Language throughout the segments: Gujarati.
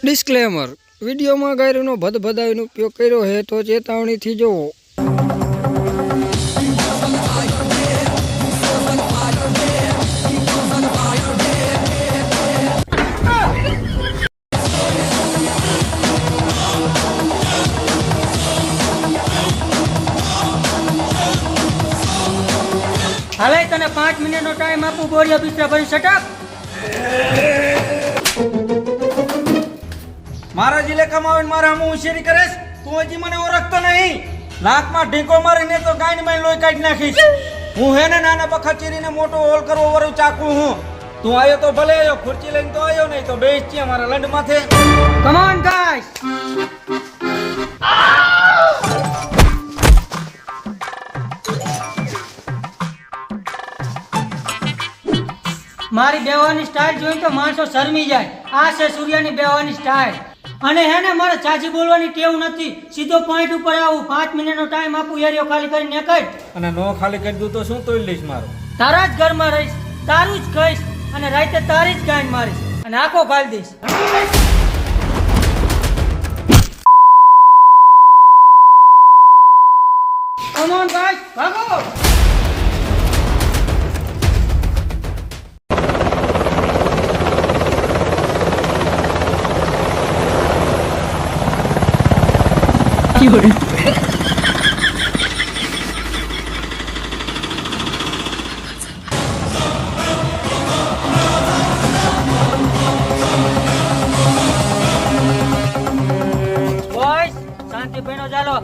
ડિસ્ક્લેમર વિડીયોમાં ગાયરોનો ભદભદાવીનો ઉપયોગ કર્યો છે તો ચેતવણીથી જોવો। હાલે તને 5 મિનિટનો ટાઈમ આપું, બોરિયા બિસ્તરા ભરી સટક। મારા જિલ્લામાં આવીને મારા હું હોશિયારી કરેશ, તું હજી મને ઓળખતો નહીં। નાકમાં ઢીંકો મારીને તો ગાયની માં લોહી કાઢી નાખીશ। હું હે ને નાના બખા ચીરીને મોટો હોલ કરવો વાળું ચાકુ હું। તું આવ્યો તો ભલે આવ્યો, ખુરચી લઈને તો આવ્યો, નહીં તો બેસ છે મારા લંડ માથે। કમ ઓન ગાઈસ, મારી બેવાની સ્ટાઇલ જોઈને તો માણસો શરમી જાય। આ છે સૂર્યાની બેવાની સ્ટાઇલ। અને હે ને મારે ચાચી બોલવાની ટેવ નથી, સીધો પોઈન્ટ ઉપર આવું। 5 મિનિટનો ટાઈમ આપું, એરિયો ખાલી કરીને નીકળ। અને નો ખાલી કરી દઉં તો શું તોડી લઈશ મારો? તારા જ ઘરમાં રહીશ, તારું જ ખાઈશ અને રાતે તારી જ ગાંઠ મારીશ અને આખો ગાળી દઈશ। કમ ઓન ગાઈસ, ભાગો। બોys, શાંતિ પેનો ચાલો।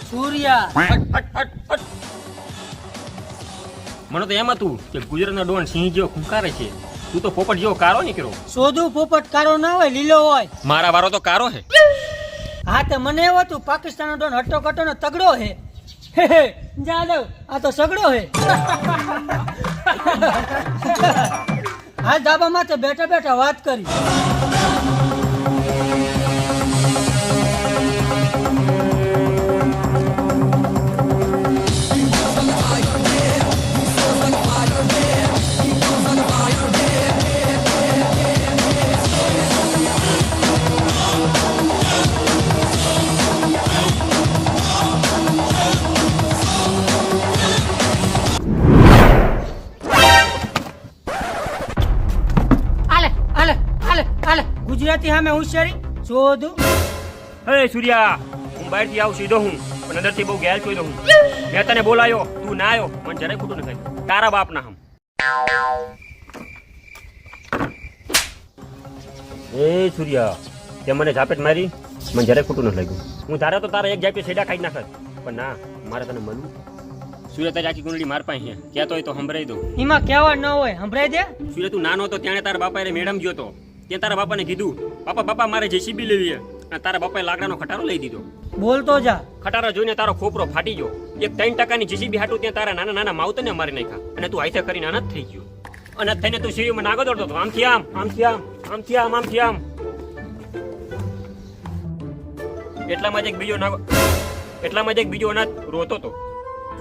સૂર્યા, મને તો એમ હતું કે ગુજરાતના ડોન સિંહ જેવો ખુંકારે છે, તું તો પોપટ જેવો કારો નીકળ્યો। સોદું પોપટ કારો ના હોય, લીલો હોય। મારા વારો તો કારો હે। હા તો મને એવું હતું પાકિસ્તાનનો ડોન હટ્ટો કટ્ટો નો તગડો હે। જાદવ આ તો સગડો હે। હા ધાબા માથે બેઠા બેઠા વાત કરી। ગુજરાતી સામે હોશિયારી શોધું। હે સૂર્યા, હું બહારથી આવું સીધો હું, પણ અંદરથી બહુ ગેર જોઈ હું। મેં તને બોલાયો, તું ના આવ્યો, મને જરાય ખોટું ન થાય। તારા બાપ ના હમ। એ સૂર્યા, તે મને ઝાપટ મારી, મને જરાય ખોટું ન લાગ્યું। હું ધારે તો તારા એક ઝાપટી છેડા ખાઈ નાખત, પણ ના, મારે તને મળવું। સૂર્ય તારી આખી કુંડળી માર પાસે કહેતો હોય તો સંભળાઈ દો। એમાં કહેવા ન હોય, સંભળાઈ દે। સૂર્ય તું નાનો હતો ત્યારે તારા બાપાએ મેડમ ગયો તો, ત્યાં તારા બાપાને કીધું, પાપા મારે જેસીબી લેવી છે, અને તારા બાપાએ લાકડાનો ખટારો લઈ દીધો। બોલતો જા। ખટારા જોઈને તારો ખોપરો ફાટી ગયો। એક 3% જેસીબી હાટું ત્યાં તારા નાના નાના માવતરને મારી નાખ્યા, અને તું હાથે કરીને અનાથ થઈ ગયો। અનાથ થઈને તું સીડીમાં નાગો દોડતો હતો, આમથી આમ, આમથી આમ, આમથી આમ, આમથી આમ। એટલામાં જ એક બીજો અનાથ રોતો હતો,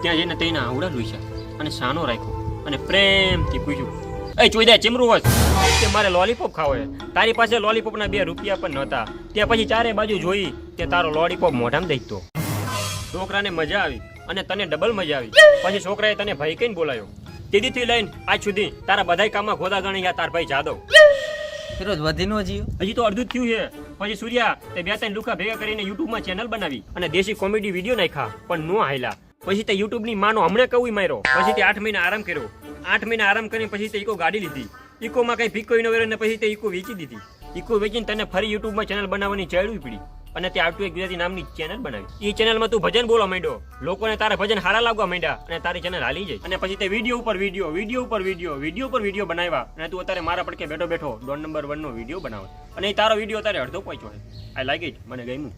ત્યાં જઈને તેના આવડા લૂછ્યા અને સાનો રાખ્યો અને પ્રેમથી પૂછ્યું, એ ચોઈદા ચીમરું હોત કે મારે લોલીપોપ ખાવો છે, તારી પાસે લોલીપોપના 2 રૂપિયા પણ નહોતા। ત્યાં પછી ચારે બાજુ જોઈ તે તારો લોલીપોપ મોઢામાં દેખતો। છોકરાને મજા આવી અને તને ડબલ મજા આવી। પછી છોકરાએ તને ભાઈ કહીને બોલાયો। તેદીથી લઈને આજ સુધી તારા બધાય કામમાં ગોદા ગણી ગયા તાર ભાઈ જાદવ। ફિરોજ વધી નો જીવ, હજી તો અડધું જ થયું છે। પછી સૂર્યા તે 2-3 લુકા ભેગા કરીને યુટ્યુબમાં ચેનલ બનાવી અને દેશી કોમેડી વિડીયો નાખ્યા, પણ નો હાલ્યા। પછી તે યુટ્યુબની માનો હમણે કવું માર્યો। પછી તે 8 મહિના આરામ કર્યો। 8 મહિના આરામ કરીને પછી તે ઇકો ગાડી લીધી। ઇકોમાં કઈ ભીકો ન વેરો ને પછી તે ઇકો વેચી દીધી। ઇકો વેચીને તને ફરી યુટ્યુબમાં ચેનલ બનાવવાની ચાલવી પડી અને તે આટુ એક ગુજરાતી નામની ચેનલ બનાવી। એ ચેનલમાં તું ભજન બોલવા માંડ્યો, લોકોને તારા ભજન સારા લાગવા માંડ્યા અને તારી ચેનલ હાલી જાય। અને પછી તે વિડીયો ઉપર વિડીયો બનાવ્યા અને તું અત્યારે મારા પડકે બેઠો બેઠો ડોન નંબર 1 નો વિડીયો બનાવે અને એ તારો વિડીયો તારે અડધો પહોંચ્યો છે। આઈ લાઈક ઇટ, મને ગમ્યું।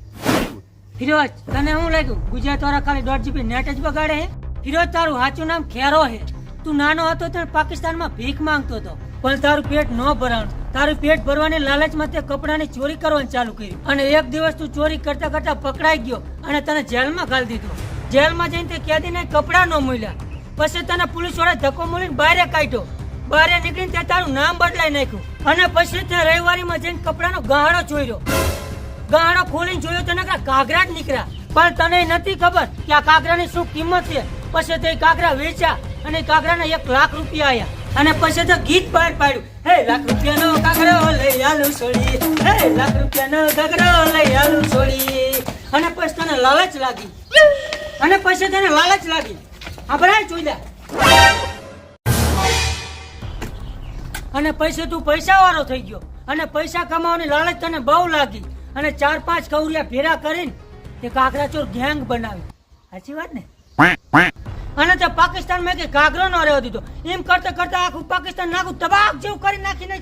ફિરોજ તને શું લાગ્યું ગુજરાત વાળા ખાલી 1.5 GB નેટ જ બગાડે હે? ફિરોજ તારું સાચું નામ ખેરો હે। તું નાનો હતો ત્યારે પાકિસ્તાનમાં ભીખ માંગતો હતો, પણ તારું પેટ ન ભરાણું. તારું પેટ ભરવાની લાલચમાં તે કપડાની ચોરી કરવાનું ચાલુ કર્યું અને એક દિવસ તું ચોરી કરતા કરતા પકડાઈ ગયો અને તને જેલમાં ઘાલી દીધો. જેલમાં જઈને તે કેદીને કપડા ન મળ્યા. પછી તને પોલીસ વાળા ધક્કો મળીને બહાર કાઢ્યો. બહાર નીકળીને તે તારું નામ બદલાઈ નાખ્યું અને પછી તે રવિવારીમાં જઈને કપડાનો ગાહડો ચોર્યો. ગાહડો ખોલીને જોયો તો નકરા કાગરા જ નીકળ્યા. પણ તને નથી ખબર કે આ કાગરાની શું કિંમત છે. પછી તે કાગરા વેચ્યા અને કાગરાના 1 લાખ રૂપિયા આયા અને પછી તો ગીત બહાર પાડ્યું, હે લાખ રૂપિયાનો કાગરો લઈ આલું છોડી, હે લાખ રૂપિયાનો કાગરો લઈ આલું છોડી. અને પછી તને લાલચ લાગી આપણે જોઈલા. અને પછી તું પૈસા વાળો થઈ ગયો અને પૈસા કમાવાની લાલચ તને બહુ લાગી અને 4-5 કૌરિયા ભેરા કરીને તે કાગરા ચોર ગેંગ બનાવી. સાચી વાત ને? અને તે પાકિસ્તાન માં કે કાગરો ન રહેવા દીધો. એમ કરતા કરતા આખું પાકિસ્તાન નાખું તબાક જેવું કરી નાખ્યું.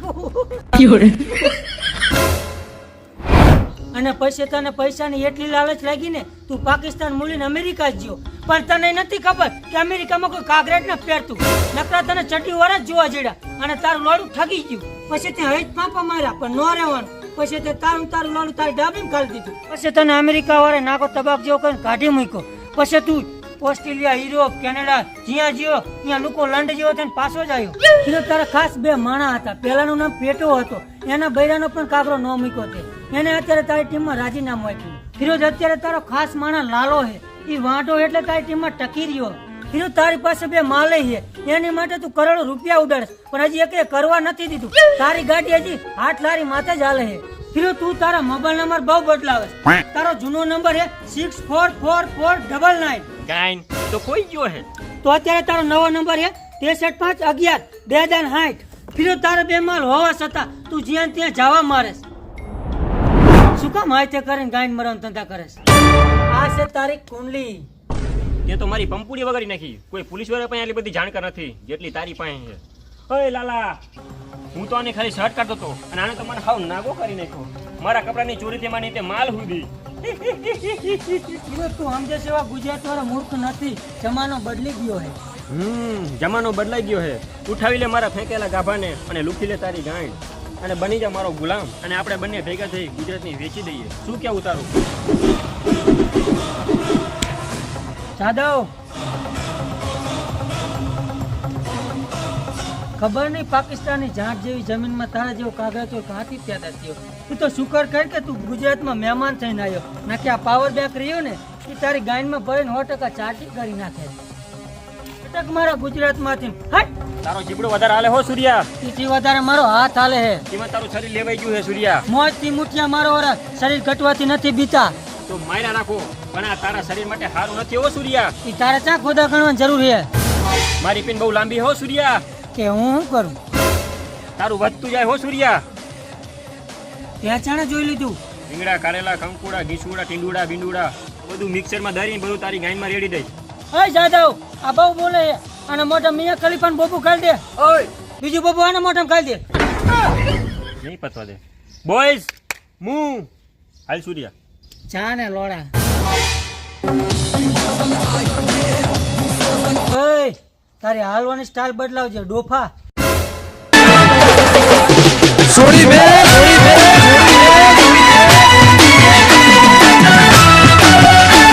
અને પછી તને પૈસાની એટલી લાલચ લાગી ને તું પાકિસ્તાન મૂલીને અમેરિકા જ ગયો. પણ તને નથી ખબર કે અમેરિકામાં કોઈ કાગરેટ ન પહેરતું. નકરા તને ચટી વાળા જ જોવા જડ્યા અને તારું લોડું ઠગી ગયું. પછી તે હૈત પાપા માર્યા પણ ન રહેવાનું. પછી તે તારું લોડું તારી ડાબીમાં ખાલી દીધું. પછી તને અમેરિકા વાળા નાખો તબાક જેવો કરીને કાઢી મૂક્યો. પછી તું ઓસ્ટ્રેલિયા, યુરોપ, કેનેડા જ્યાં જ્યો ત્યાં લોકો લંડ જેવો થઈને પાછો જ આવ્યો. એટલે તારા ખાસ 2 માણા હતા. પહેલાનું નામ પેટો હતો, એના બૈરાનો પણ કાગરો ન મૂક્યો તે. એને અત્યારે તારી ટીમમાં રાજીનામું આપ્યું. ફિરોજ અત્યારે તારો ખાસ માણા લાલો છે. એ વાંઢો એટલે તારી ટીમમાં ટકી રહ્યો. ફિરોજ તારી પાસે 2 માલે છે. એની માટે તું કરોડો રૂપિયા ઉડાડે પણ હજી એક કરવા નથી દીધું. તારી ગાડી હજી 8 લારી માથે જ હાલે છે. ફિરોજ તું તારા મોબાઈલ નંબર બહુ બદલાવે. તારો જૂનો નંબર છે 644499. ગાઈન તો કોઈ ગયો હે. તો અત્યારે તારો નવો નંબર છે 63512060. ફિરોજ તારે 2 માલ હોવા છતાં તું જ્યાં ત્યાં જવા મારેસ. શું કામ હાથે કરીને ગાયન મરવાનું ધંધા કરેસ? આ છે તારી કુંડલી. તે તો મારી પંપુડી વગાડી નાખી. કોઈ પોલીસ વાળા પાસે આટલી બધી જાણકાર નથી જેટલી તારી પાસે છે. ઓય લાલા, હું તો આને ખાલી શર્ટ કાઢતો હતો અને આને તો મને હાવ નાગો કરી નાખ્યો. મારા કપડાની ચોરીથી માની તે માલ હુધી. તું સમજે છે એવા ગુજરાત વાળા મૂર્ખ નથી. જમાનો બદલી ગયો છે. જમાનો બદલાઈ ગયો છે. ઉઠાવી લે મારા ફેંકેલા ગાભાને અને લૂંટી લે તારી ગાંઠ અને બની જા મારો ગુલામ અને આપણે બંને ભેગા થઈ ગુજરાતની વેચી દઈએ. શું કેવું તારું? જાદવ, ખબર નહીં પાકિસ્તાની જાટ જેવી જમીનમાં તારા જેવો કાગળ ચોર કાંથી પેદા થયો. તું તો શુકર કર કે તું ગુજરાતમાં મહેમાન થઈને આવ્યો. નાખે આ પાવર બેક રહ્યો ને એ તારી ગાયનમાં ભરીને 100% ચાટી કરી નાખે. અટક મારા ગુજરાતમાંથી હટ. તારો જીબડો વધારે હાલે હો સૂર્યા. તેથી વધારે મારો હાથ હાલે હે. એમાં તારું શરીર લેવાઈ ગયું હે સૂર્યા. મોજથી મુઠિયા મારો વરા શરીર ઘટવાથી નથી બીતા. તો માર્યા રાખો પણ આ તારા શરીર માટે સારું નથી હો સૂર્યા. એ તારે ચા ખોદા ગણવાની જરૂર છે. મારી પિન બહુ લાંબી હો સૂર્યા. કે હું શું કરું? તારું વધતું જાય હો સૂર્યા. ત્યાં ચાણે જોઈ લીધું. રીંગણા, કારેલા, કંકુડા, ઘીસુડા, ટીંડુડા, બીંડુડા બધું મિક્સરમાં દળીને બધું તારી ગાયમાં રેડી દઈશ. ઓય જાદવ, આ બહુ બોલે છે. આના મોઢા મિયા ખલીફાને બોબુ ખાઈ દે. ઓય બીજું બોબુ આના મોઢામાં ખાઈ દે. નહીં પતવા દે. Boys move. હાલ સૂર્યા. ચા ને લોડા. ઓય તારી હાલવાની સ્ટાઇલ બદલાવજે ડોફા. છોડી બે